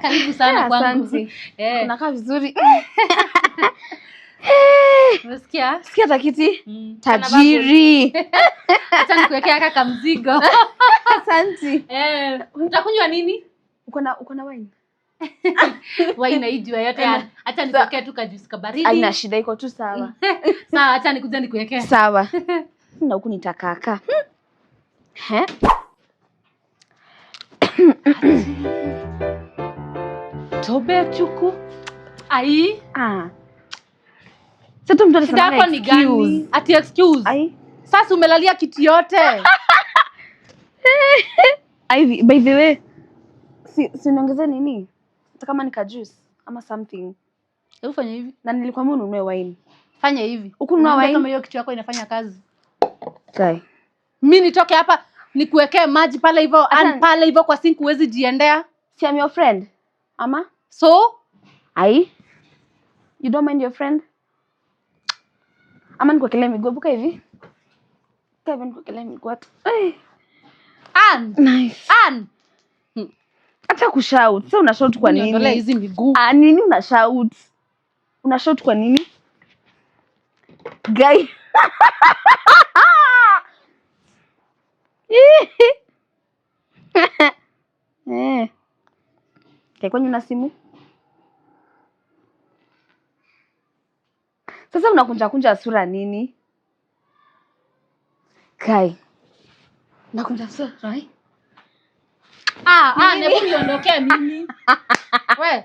Karibu sana kwangu. Asante. Unakaa vizuri. Unasikia? Sikia takiti. Tajiri. Acha nikuwekea kaka mzigo. Asante. Utakunywa nini? Uko na wine? Wine haijua yote. Acha nikuwekea tu kajuice kabaridi. Haina shida, iko tu sawa. Sawa, acha nikuja nikuwekea. Sawa. Na huku nitakaka. Tobe chuku. Ai. Sasa mtu anasema yako ni gani? Ati excuse. Ai. Sasa umelalia kiti yote. Ai, by the way. Si niongeze nini? Hata kama nika juice ama something. Hebu fanya hivi. Na nilikwambia ununue wine. Fanya hivi. Ukununua wine kama hiyo kitu yako inafanya kazi. Sai. Mimi nitoke hapa nikuwekee maji pale hivyo, pale hivyo kwa sink uwezi jiendea. Si I'm your friend. Ama? So? Ai. You don't mind your friend? Ama nikuwekelee miguu buka hivi. Kevin nikuwekelee miguu hata. Nice. Acha kushout. Sasa una shout kwa nini? Ndio hizi miguu. Nini una shout? Una shout kwa nini? Guy. Kwani una simu? Sasa unakunja sura nini? Kai. Nakunja sura, right? Nebu niondokea mimi. We.